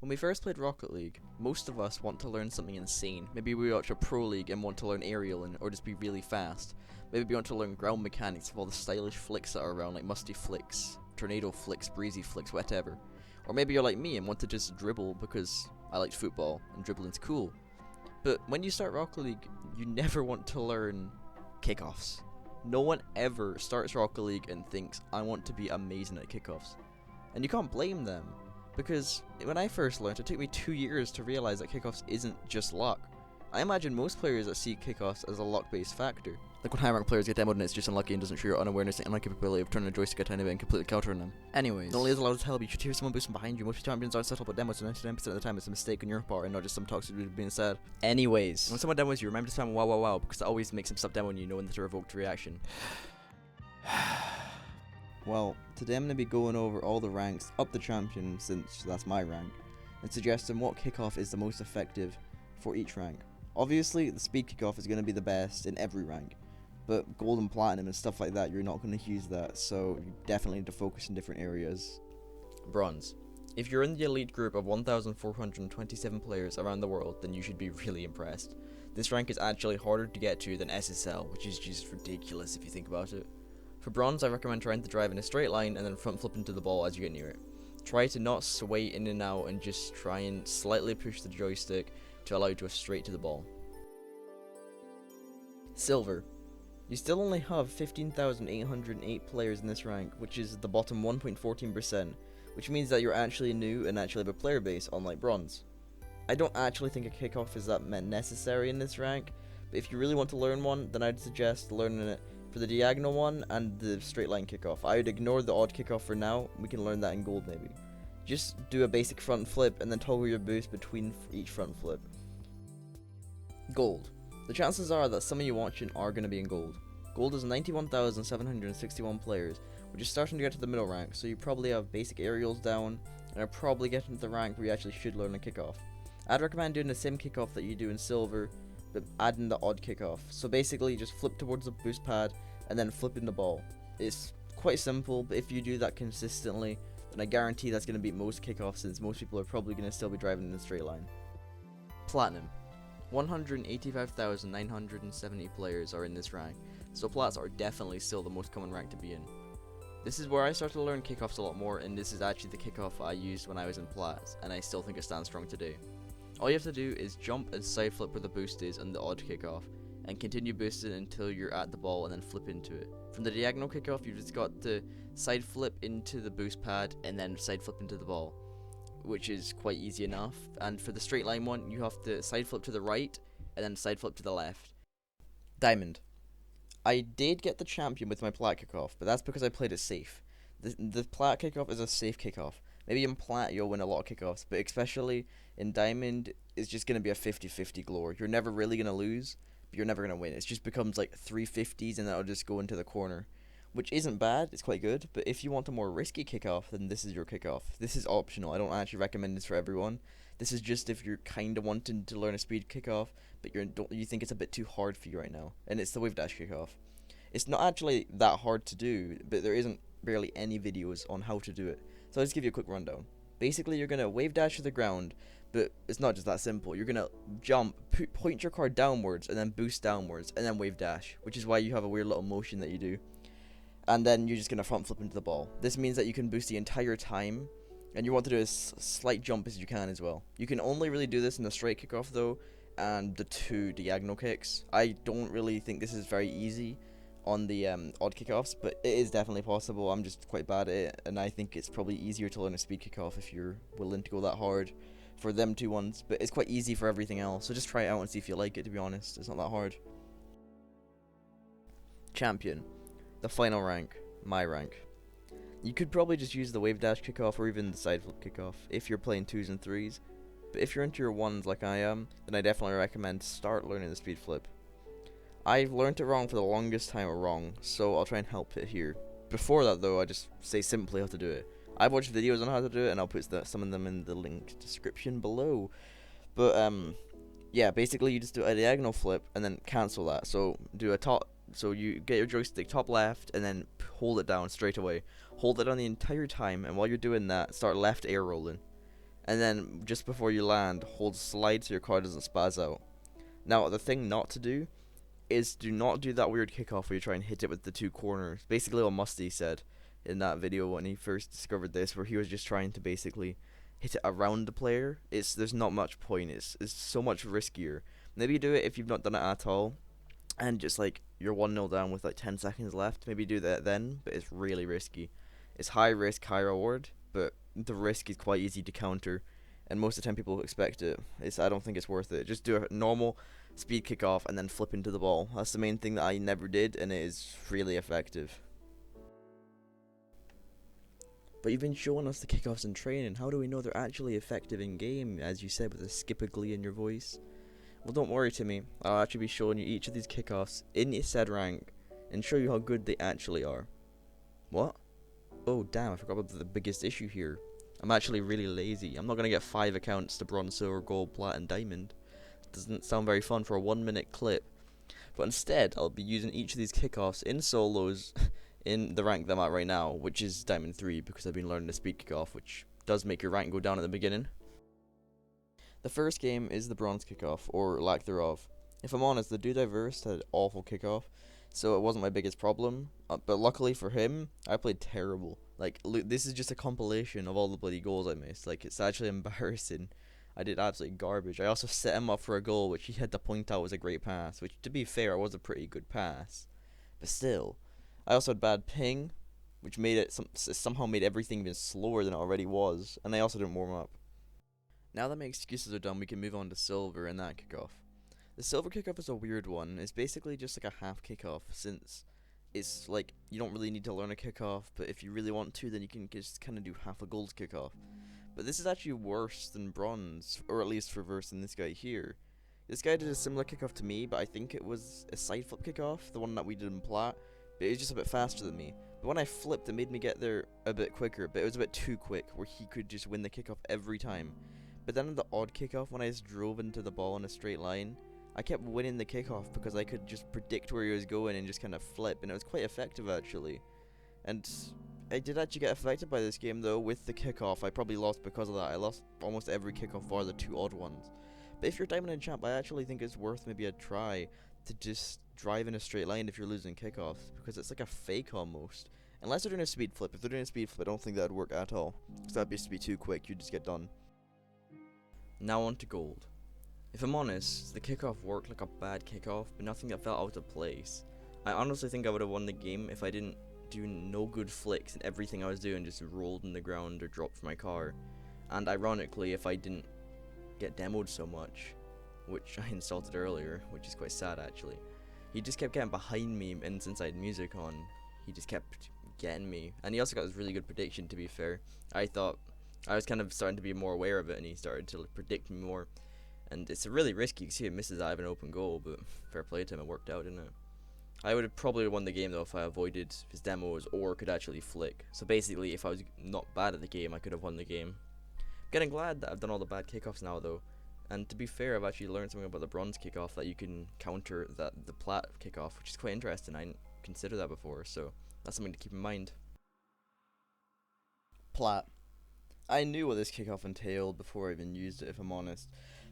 When we first played Rocket League, most of us want to learn something insane. Maybe we watch a pro league and want to learn aerial or just be really fast. Maybe we want to learn ground mechanics of all the stylish flicks that are around, like musty flicks, tornado flicks, breezy flicks, whatever. Or maybe you're like me and want to just dribble because I liked football and dribbling's cool. But when you start Rocket League, you never want to learn kickoffs. No one ever starts Rocket League and thinks, I want to be amazing at kickoffs. And you can't blame them. Because when I first learned, it took me 2 years to realize that kickoffs isn't just luck. I imagine most players that see kickoffs as a luck-based factor. Like when high-rank players get demoed and it's just unlucky and doesn't show your unawareness and incapability of turning a joystick a tiny bit and completely countering them. Anyways, not only is it loud as hell, but you should hear someone boosting behind you. Most champions aren't settled, but demos, so 99% of the time it's a mistake on your part and not just some toxic dude being sad. Anyways, when someone demos you, remember to spam wow wow wow, because that always makes them stop demoing you knowing that a revoked reaction. Well, today I'm going to be going over all the ranks up the champion, since that's my rank, and suggesting what kickoff is the most effective for each rank. Obviously, the speed kickoff is going to be the best in every rank, but gold and platinum and stuff like that, you're not going to use that, so you definitely need to focus in different areas. Bronze. If you're in the elite group of 1,427 players around the world, then you should be really impressed. This rank is actually harder to get to than SSL, which is just ridiculous if you think about it. For bronze, I recommend trying to drive in a straight line and then front flip into the ball as you get near it. Try to not sway in and out and just try and slightly push the joystick to allow you to go straight to the ball. Silver. You still only have 15,808 players in this rank, which is the bottom 1.14%, which means that you're actually new and actually have a player base, unlike bronze. I don't actually think a kickoff is that necessary in this rank, but if you really want to learn one, then I'd suggest learning it for the diagonal one and the straight line kickoff. I would ignore the odd kickoff for now. We can learn that in gold maybe. Just do a basic front flip and then toggle your boost between each front flip. Gold. The chances are that some of you watching are going to be in gold. Gold is 91,761 players, which is starting to get to the middle rank, so you probably have basic aerials down and are probably getting to the rank where you actually should learn a kickoff. I'd recommend doing the same kickoff that you do in silver, but adding the odd kickoff. So basically just flip towards the boost pad and then flipping the ball. It's quite simple, but if you do that consistently, then I guarantee that's going to beat most kickoffs, since most people are probably going to still be driving in a straight line. Platinum. 185,970 players are in this rank, so Plats are definitely still the most common rank to be in. This is where I started to learn kickoffs a lot more, and this is actually the kickoff I used when I was in Plats, and I still think it stands strong today. All you have to do is jump and side flip where the boost is on the odd kickoff, and continue boosting until you're at the ball and then flip into it. From the diagonal kickoff, you've just got to side flip into the boost pad and then side flip into the ball, which is quite easy enough. And for the straight line one, you have to side flip to the right and then side flip to the left. Diamond. I did get the champion with my Plat kickoff, but that's because I played it safe. The Plat kickoff is a safe kickoff. Maybe in Plat you'll win a lot of kickoffs, but especially in Diamond, it's just going to be a 50-50 glory. You're never really going to lose, but you're never going to win. It just becomes like 350s and that'll just go into the corner, which isn't bad. It's quite good, but if you want a more risky kickoff, then this is your kickoff. This is optional. I don't actually recommend this for everyone. This is just if you're kind of wanting to learn a speed kickoff, but you think it's a bit too hard for you right now, and it's the wave dash kickoff. It's not actually that hard to do, but there isn't barely any videos on how to do it. So I'll just give you a quick rundown. Basically, you're going to wave dash to the ground, but it's not just that simple. You're going to jump, point your car downwards, and then boost downwards, and then wave dash, which is why you have a weird little motion that you do. And then you're just going to front flip into the ball. This means that you can boost the entire time, and you want to do as slight jump as you can as well. You can only really do this in the straight kickoff though, and the 2 diagonal kicks. I don't really think this is very easy on the odd kickoffs, but it is definitely possible. I'm just quite bad at it, and I think it's probably easier to learn a speed kickoff if you're willing to go that hard for them 2 ones, but it's quite easy for everything else, so just try it out and see if you like it. To be honest, it's not that hard. Champion. The final rank. My rank. You could probably just use the wave dash kickoff or even the side flip kickoff if you're playing 2s and 3s, but if you're into your 1s like I am, then I definitely recommend start learning the speed flip. I've learned it wrong for the longest time wrong, so I'll try and help it here. Before that though, I just say simply how to do it. I've watched videos on how to do it, and I'll put some of them in the link description below. But yeah, basically you just do a diagonal flip and then cancel that. So do a top. So you get your joystick top left and then hold it down straight away. Hold it on the entire time, and while you're doing that, start left air rolling. and then just before you land, hold slide so your car doesn't spaz out. Now, the thing not to do is do not do that weird kickoff where you try and hit it with the two corners. Basically what Musty said in that video when he first discovered this, where he was just trying to basically hit it around the player. There's not much point. It's so much riskier. Maybe do it if you've not done it at all, and just like you're 1-0 down with like 10 seconds left. Maybe do that then, but it's really risky. It's high risk, high reward, but the risk is quite easy to counter, and most of the time people expect it. I don't think it's worth it. Just do a normal speed kickoff and then flip into the ball. That's the main thing that I never did, and it is really effective. But you've been showing us the kickoffs in training. How do we know they're actually effective in game, as you said with a skip of glee in your voice? Well, don't worry, Timmy. I'll actually be showing you each of these kickoffs in said rank and show you how good they actually are. What? Oh, damn, I forgot about the biggest issue here. I'm actually really lazy. I'm not going to get 5 accounts to bronze, silver, gold, plat, and diamond. Doesn't sound very fun for a 1-minute clip. But instead, I'll be using each of these kickoffs in solos in the rank that I'm at right now, which is Diamond 3, because I've been learning the speed kickoff, which does make your rank go down at the beginning. The first game is the bronze kickoff, or lack thereof. If I'm honest, the dude I versed had an awful kickoff, so it wasn't my biggest problem. But luckily for him, I played terrible. Like, this is just a compilation of all the bloody goals I missed. Like, it's actually embarrassing. I did absolutely garbage. I also set him up for a goal, which he had to point out was a great pass, which, to be fair, was a pretty good pass. But still, I also had bad ping, which made it somehow made everything even slower than it already was, and I also didn't warm up. Now that my excuses are done, we can move on to silver and that kickoff. The silver kickoff is a weird one. It's basically just like a half kickoff, since it's like you don't really need to learn a kickoff, but if you really want to, then you can just kind of do half a gold kickoff. But this is actually worse than bronze, or at least for verse than this guy here. This guy did a similar kickoff to me, but I think it was a side flip kickoff, the one that we did in Plat, but it was just a bit faster than me. But when I flipped, it made me get there a bit quicker, but it was a bit too quick, where he could just win the kickoff every time. But then in the odd kickoff, when I just drove into the ball in a straight line, I kept winning the kickoff because I could just predict where he was going and just kind of flip, and it was quite effective actually. And I did actually get affected by this game though with the kickoff. I probably lost because of that. I lost almost every kickoff bar the 2 odd ones. But if you're Diamond and Champ, I actually think it's worth maybe a try to just drive in a straight line if you're losing kickoffs, because it's like a fake almost. Unless they're doing a speed flip. If they're doing a speed flip, I don't think that'd work at all, because that'd just be too quick. You'd just get done. Now on to gold. If I'm honest, the kickoff worked like a bad kickoff, but nothing that felt out of place. I honestly think I would have won the game if I didn't do no good flicks and everything I was doing just rolled in the ground or dropped from my car. And ironically, if I didn't get demoed so much, which I insulted earlier, which is quite sad actually. He just kept getting behind me, and since I had music on, he just kept getting me. And he also got this really good prediction, to be fair. I thought I was kind of starting to be more aware of it, and he started to predict me more. And it's really risky because he misses out of an open goal, but fair play to him, it worked out, didn't it? I would have probably won the game though if I avoided his demos or could actually flick. So basically, if I was not bad at the game, I could have won the game. I'm getting glad that I've done all the bad kickoffs now though. And to be fair, I've actually learned something about the bronze kickoff that you can counter the Plat kickoff, which is quite interesting. I didn't consider that before, so that's something to keep in mind. Plat. I knew what this kickoff entailed before I even used it, if I'm honest.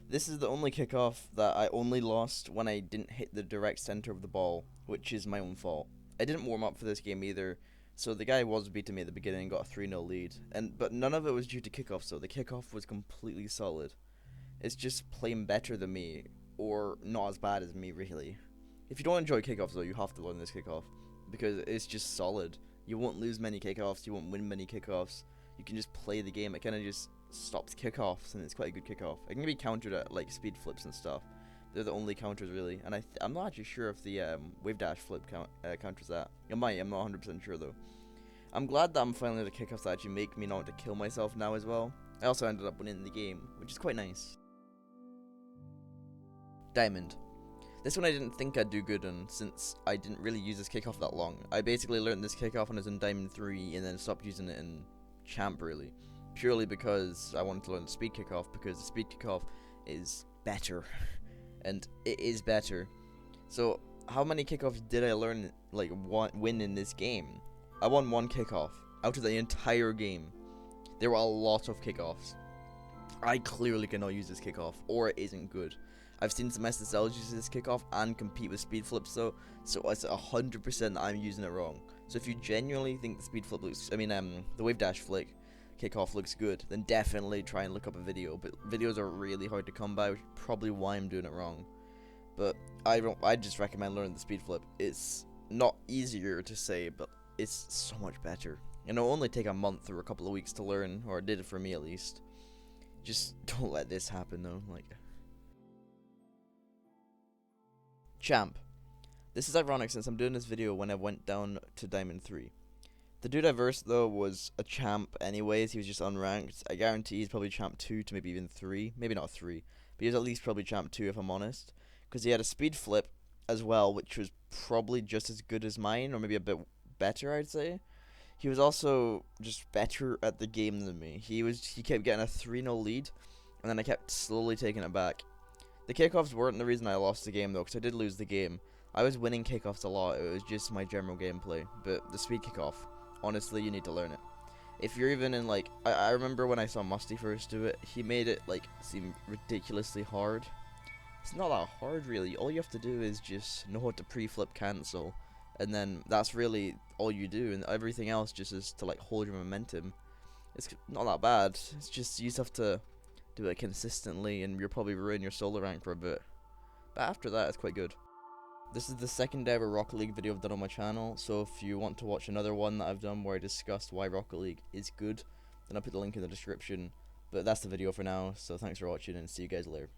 This is the only kickoff that I only lost when I didn't hit the direct center of the ball, which is my own fault. I didn't warm up for this game either, so the guy was beating me at the beginning and got a 3-0 lead. But none of it was due to kickoff, so the kickoff was completely solid. It's just playing better than me, or not as bad as me, really. If you don't enjoy kickoffs, though, you have to learn this kickoff, because it's just solid. You won't lose many kickoffs, you won't win many kickoffs. You can just play the game. It kind of just stops kickoffs, and it's quite a good kickoff. It can be countered at like speed flips and stuff. They're the only counters really, and I'm not actually sure if the wave dash flip counters that. It might. I'm not 100% sure though. I'm glad that I'm finally at the kickoffs that actually make me not want to kill myself now as well. I also ended up winning the game, which is quite nice. Diamond. This one I didn't think I'd do good on, since I didn't really use this kickoff that long. I basically learned this kickoff when I was in Diamond 3 and then stopped using it in Champ really. Purely because I wanted to learn the speed kickoff, because the speed kickoff is better. And it is better. So how many kickoffs did I learn, like win in this game? I won 1 kickoff out of the entire game. There were a lot of kickoffs. I clearly cannot use this kickoff, or it isn't good. I've seen some SSLs use this kickoff and compete with speed flips though, so it's 100% that I'm using it wrong. So if you genuinely think the speed flip looks, the wave dash flick kickoff looks good, then definitely try and look up a video. But videos are really hard to come by, which is probably why I'm doing it wrong. But I just recommend learning the speed flip. It's not easier to say, but it's so much better. And it'll only take a month or a couple of weeks to learn, or it did it for me at least. Just don't let this happen though. Like, champ. This is ironic since I'm doing this video when I went down to Diamond 3. The dude I versed though was a champ anyways, he was just unranked. I guarantee he's probably champ 2 to maybe even 3. Maybe not 3, but he was at least probably champ 2 if I'm honest. Because he had a speed flip as well, which was probably just as good as mine, or maybe a bit better I'd say. He was also just better at the game than me. He kept getting a 3-0 lead, and then I kept slowly taking it back. The kickoffs weren't the reason I lost the game though, because I did lose the game. I was winning kickoffs a lot, it was just my general gameplay. But the speed kickoff, honestly, you need to learn it. If you're even in like, I remember when I saw Musty first do it, he made it like seem ridiculously hard. It's not that hard really, all you have to do is just know how to pre-flip cancel, and then that's really all you do, and everything else just is to like hold your momentum. It's not that bad, it's just you just have to do it consistently, and you'll probably ruin your solo rank for a bit. But after that, it's quite good. This is the second ever Rocket League video I've done on my channel, so if you want to watch another one that I've done where I discussed why Rocket League is good, then I'll put the link in the description. But that's the video for now, so thanks for watching and see you guys later.